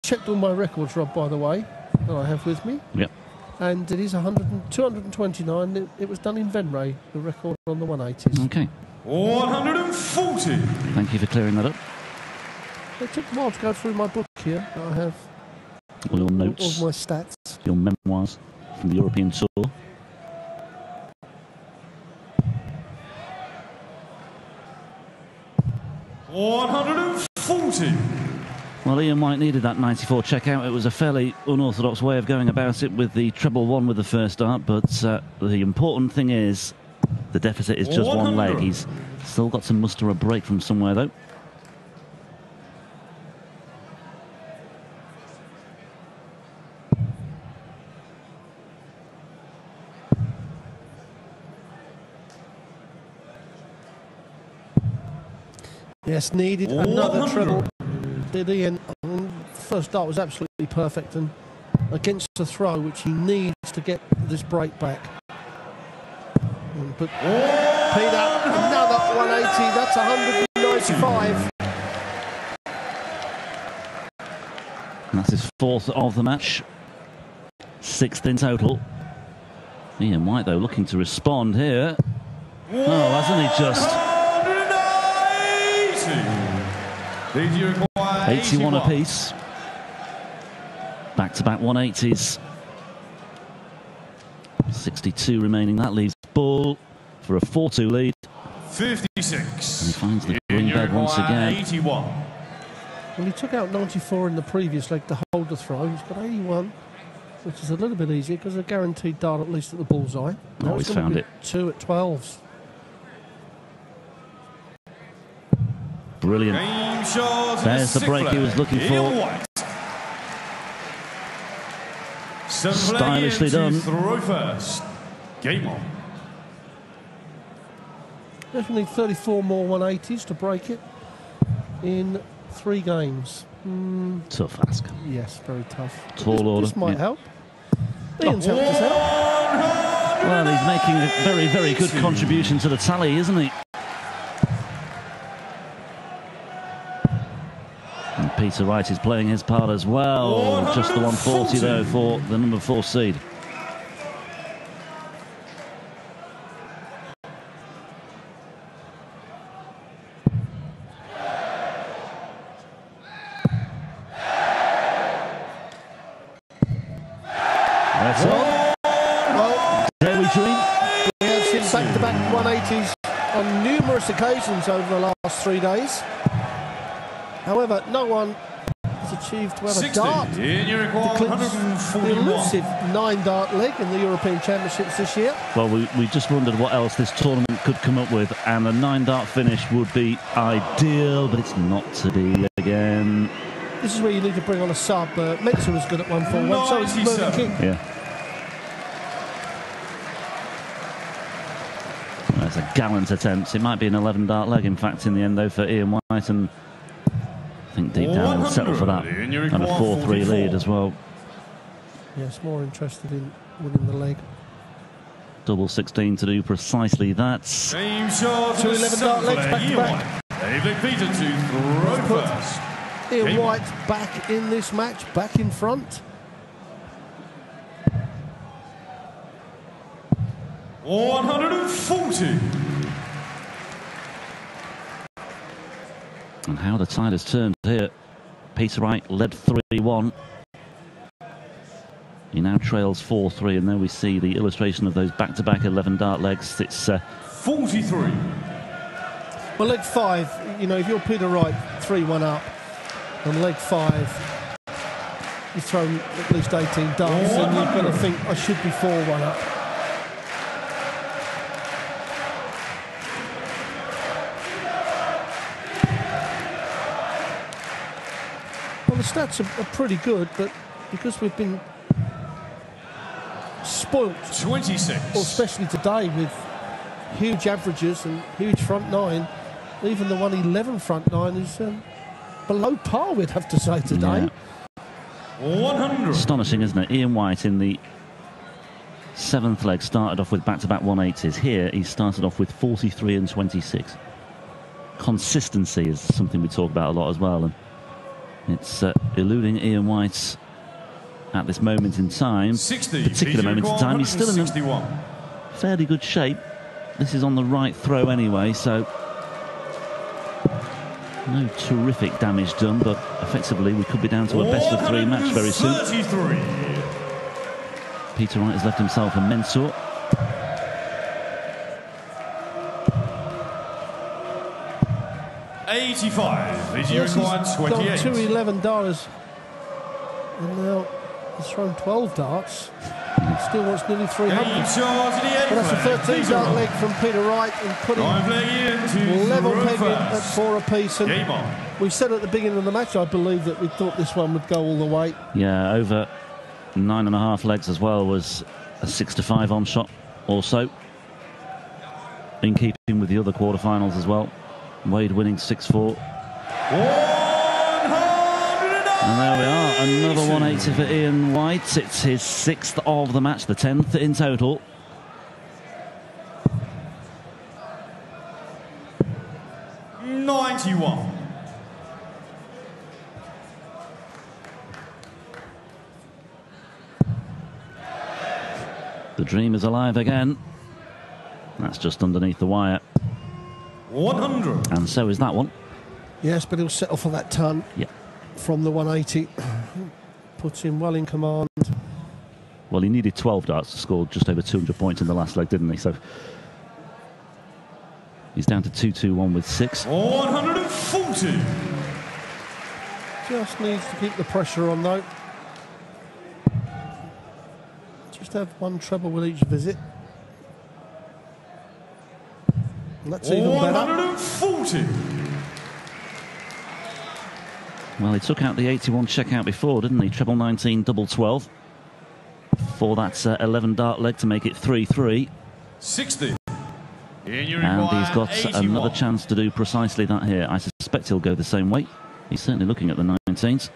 checked all my records, Rob, by the way, that I have with me. Yep. And it is 229. It was done in Venray, the record on the 180s. Okay. 140. Thank you for clearing that up. It took a while to go through my book here. I have All your notes, all my stats. your memoirs from the European Tour. $140. Well, Ian Wright needed that 94 checkout. It was a fairly unorthodox way of going about it with the treble one with the first start, but the important thing is the deficit is just 100. One leg. He's still got to muster a break from somewhere, though. Yes, needed another treble. Did Ian. First start was absolutely perfect, and against the throw, which he needs to get this break back. But Peter, another 180. That's 195. And that's his fourth of the match. Sixth in total. Ian Wright, though, looking to respond here. Oh, hasn't he just? 81 apiece. Back-to-back 180s. 62 remaining. That leaves Bull for a 4-2 lead. 56. And he finds the green bed once again. 81. Well, he took out 94 in the previous leg to hold the throw. He's got 81, which is a little bit easier because a guaranteed dart at least at the bullseye. Now he's found it. 2 at 12s. Brilliant. There's the break he was looking for. Stylishly done. Throw first. Game on. Definitely 34 more 180s to break it in 3 games. Tough ask. Yes, very tough. Tall order. This might help. Ian's helped us out. Well, he's making a very, very good contribution to the tally, isn't he? And Peter Wright is playing his part as well. Just the 140 though for the number 4 seed. That's all. Well, Dare we dream? we have seen back-to-back 180s on numerous occasions over the last 3 days. However, no one has achieved to have a dart In your the elusive 9-dart leg in the European Championships this year. Well, we just wondered what else this tournament could come up with, and a 9-dart finish would be ideal, but it's not to be again. This is where you need to bring on a sub. Mensa was good at 141, so is Mervyn King. Yeah. Well, that's a gallant attempt. It might be an 11-dart leg, in fact, in the end, though, for Ian Wright, and I think deep down he'll settle for that. And a 4-3 lead as well. Yes, more interested in winning the leg. Double 16 to do precisely that. Same shot. 2 11-dart legs back-to-back. David Peter to throw first. Ian Wright back in this match, back in front. 140. And how the tide has turned here. Peter Wright led 3-1. He now trails 4-3, and there we see the illustration of those back-to-back 11-dart legs. It's 43. Well, leg 5, you know, if you're Peter Wright 3-1 up, on leg 5, you've thrown at least 18 darts, and you've got to think, I should be 4-1 up. Well, the stats are pretty good, but because we've been spoilt, 26, or especially today, with huge averages and huge front 9, even the 111 front 9 is below par, we'd have to say today. Yeah. 100. Astonishing, isn't it? Ian Wright in the 7th leg started off with back-to-back 180s. Here he started off with 43 and 26. Consistency is something we talk about a lot as well, and It's eluding Ian Wright at this moment in time. 60. Particular moment in time. He's still in fairly good shape. This is on the right throw anyway, so no terrific damage done, but effectively we could be down to a best of 3 match very soon. 33. Peter Wright has left himself a mentor. $85. Yes, required he's 28. got 2 $11, and now he's thrown 12 darts. He still wants nearly 300. But that's a 13 dart leg from Peter Wright and putting level pegging at 4 apiece. And we said at the beginning of the match, I believe, that we thought this one would go all the way. Yeah, over 9.5 legs as well was a 6-5 on shot also. In keeping with the other quarterfinals as well. Wade winning 6-4. And there we are, another 180 for Ian Wright. It's his 6th of the match, the 10th in total. $91. The dream is alive again. That's just underneath the wire. 100. And so is that one. Yes, but he'll settle for that ton. Yeah. From the 180. Puts him well in command. Well, he needed 12 darts to score just over 200 points in the last leg, didn't he? So he's down to 2-2-1 with 6. 140. Just needs to keep the pressure on, though. Just have 1 treble with each visit. And that's even better. 140. Well, he took out the 81 checkout before, didn't he? Treble 19, double 12. For that 11 dart leg to make it 3-3. 60. And he's got 81. another chance to do precisely that here. I suspect he'll go the same way. He's certainly looking at the 19s.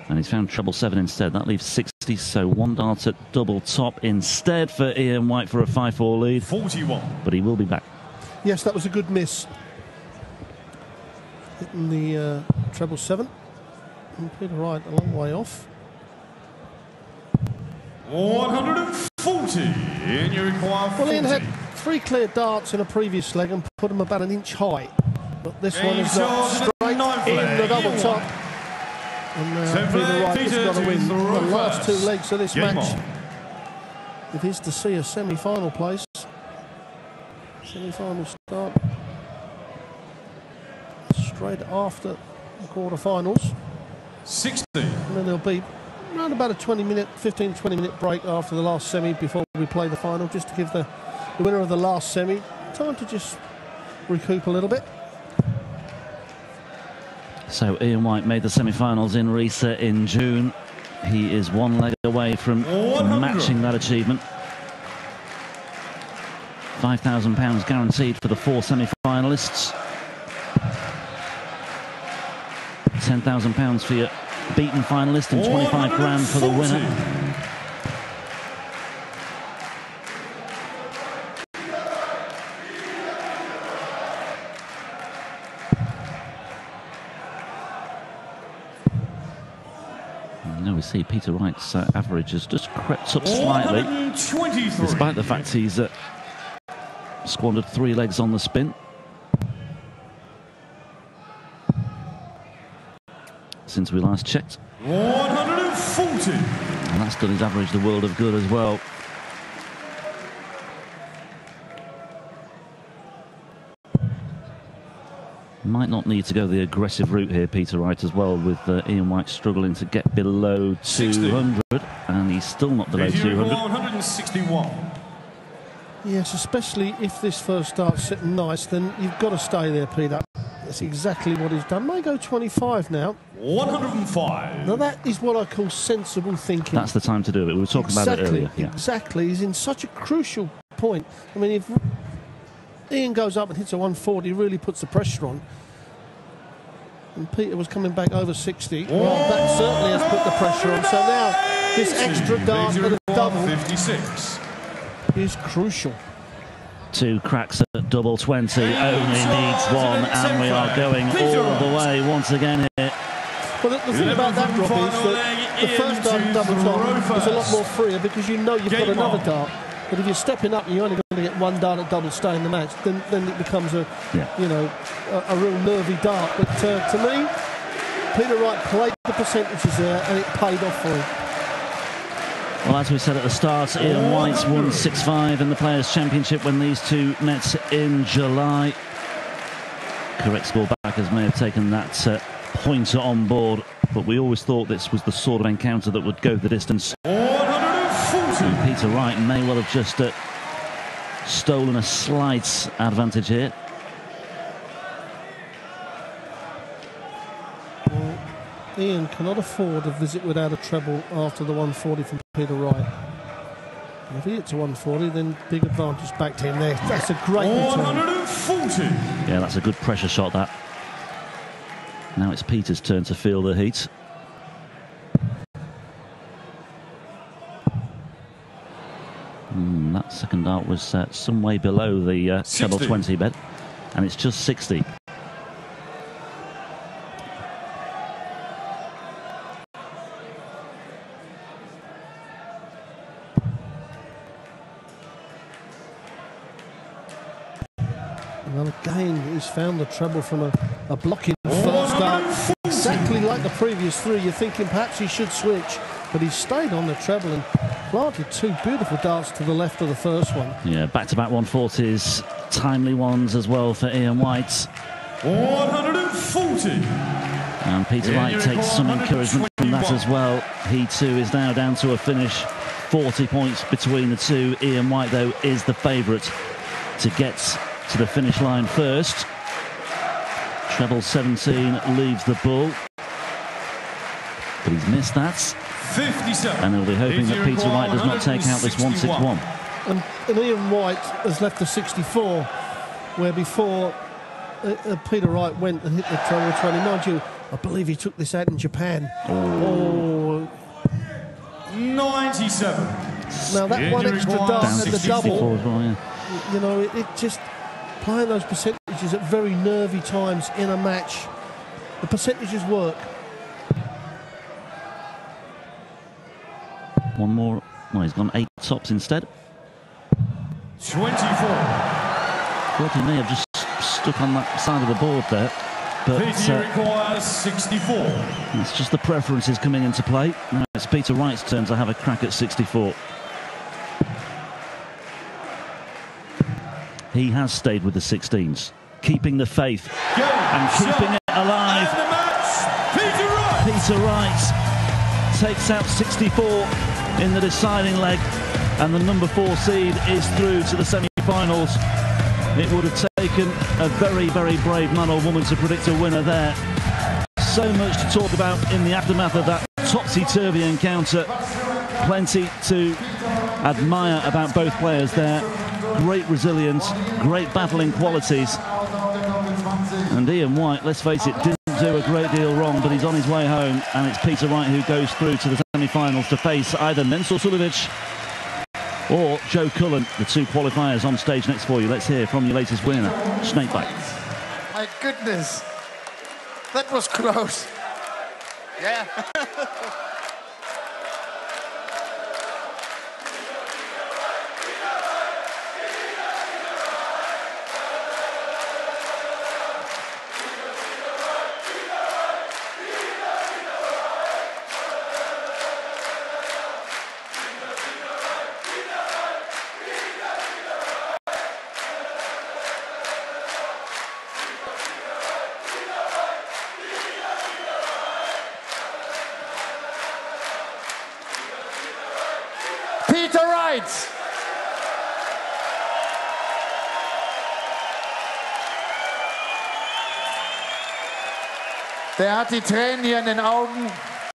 And he's found treble 7 instead. That leaves 60, so 1 dart at double top instead for Ian Wright for a 5-4 lead. 41. But he will be back. Yes, that was a good miss. Hitting the treble 7. And Peter Wright a long way off. 140. And you require 40. Well, Ian had 3 clear darts in a previous leg and put them about an inch high. But this one is not straight in the double top. And Peter Wright has got to win the last 2 legs of this match. If he's to see a semi-final place. Semi-final start. Straight after the quarterfinals. 60. And then there'll be around about a 15-20 minute break after the last semi before we play the final, just to give the winner of the last semi time to just recoup a little bit. So Ian Wright made the semi-finals in Risa in June. He is 1 leg away from matching that achievement. £5,000 guaranteed for the 4 semi-finalists. £10,000 for your beaten finalist and 25 grand for the winner. Now we see Peter Wright's average has just crept up slightly, despite the fact he's squandered 3 legs on the spin. Since we last checked. 140. And that's done his average the world of good as well. Might not need to go the aggressive route here, Peter Wright, as well, with Ian Wright struggling to get below 200. 60. And he's still not below 200. 161. Yes, especially if this first starts sitting nice, then you've got to stay there, Peter. That's exactly what he's done. May go 25 now. 105. Now that is what I call sensible thinking. That's the time to do it. We were talking about it earlier. Yeah. Exactly. He's in such a crucial point. I mean, if Ian goes up and hits a 140, really puts the pressure on. And Peter was coming back over 60. Well, that certainly has put the pressure on. So now this extra dart at a double 56 is crucial. 2 cracks at double 20, only needs 1, and we are going all the way once again here. Well, the thing about that, Rob, is that the first dart double top is a lot more freer because you know you've got another dart. But if you're stepping up and you're only going to get one dart at double stay in the match, then it becomes a real nervy dart. But to me, Peter Wright played the percentages there and it paid off for him. Well, as we said at the start, Ian Wright won 6-5 in the Players' Championship when these two met in July. Correct score backers may have taken that pointer on board, but we always thought this was the sort of encounter that would go the distance. 140. And Peter Wright may well have just stolen a slight advantage here. Well, Ian cannot afford a visit without a treble after the 140 from Peter Wright. And if he hits a 140, then big advantage back to him there. That's a great return. 140. Yeah, that's a good pressure shot, that. Now it's Peter's turn to feel the heat. That second dart was some way below the treble 20 bed, and it's just 60. Well, again, he's found the treble from a blocking first dart. Exactly like the previous three, you're thinking perhaps he should switch, but he stayed on the treble and planted two beautiful darts to the left of the first one. Yeah, back-to-back 140s, timely ones as well for Ian Wright. 140. And Peter Wright takes some encouragement from that as well. He too is now down to a finish, 40 points between the two. Ian Wright, though, is the favourite to get to the finish line first. Treble 17 leaves the bull, but he's missed that. 57. And he'll be hoping that Peter Wright does not take out this 161. And Ian Wright has left the 64, where before Peter Wright went and hit the treble 20. Mind you, I believe he took this out in Japan. Oh. 97. Now that one extra dart at the double, as well, yeah. you know, it just playing those percentages at very nervy times in a match. The percentages work. One more. Well, he's gone 8 tops instead. 24. Thought he may have just stuck on that side of the board there, but Peter requires 64. it's just the preferences coming into play. Now it's Peter Wright's turn to have a crack at 64. He has stayed with the 16s, keeping the faith and keeping it alive. And the match, Peter Wright. Peter Wright takes out 64 in the deciding leg, and the number 4 seed is through to the semi-finals. It would have taken a very, very brave man or woman to predict a winner there. So much to talk about in the aftermath of that topsy-turvy encounter. Plenty to admire about both players there. Great resilience, great battling qualities. And Ian Wright, let's face it, didn't do a great deal wrong, but he's on his way home, and it's Peter Wright who goes through to the semi-finals to face either Mensur Suljovic or Joe Cullen, the two qualifiers on stage next for you. Let's hear from your latest winner, Snakebite. My goodness, that was close. Yeah. Peter Wright. Der hat die Tränen hier in den Augen.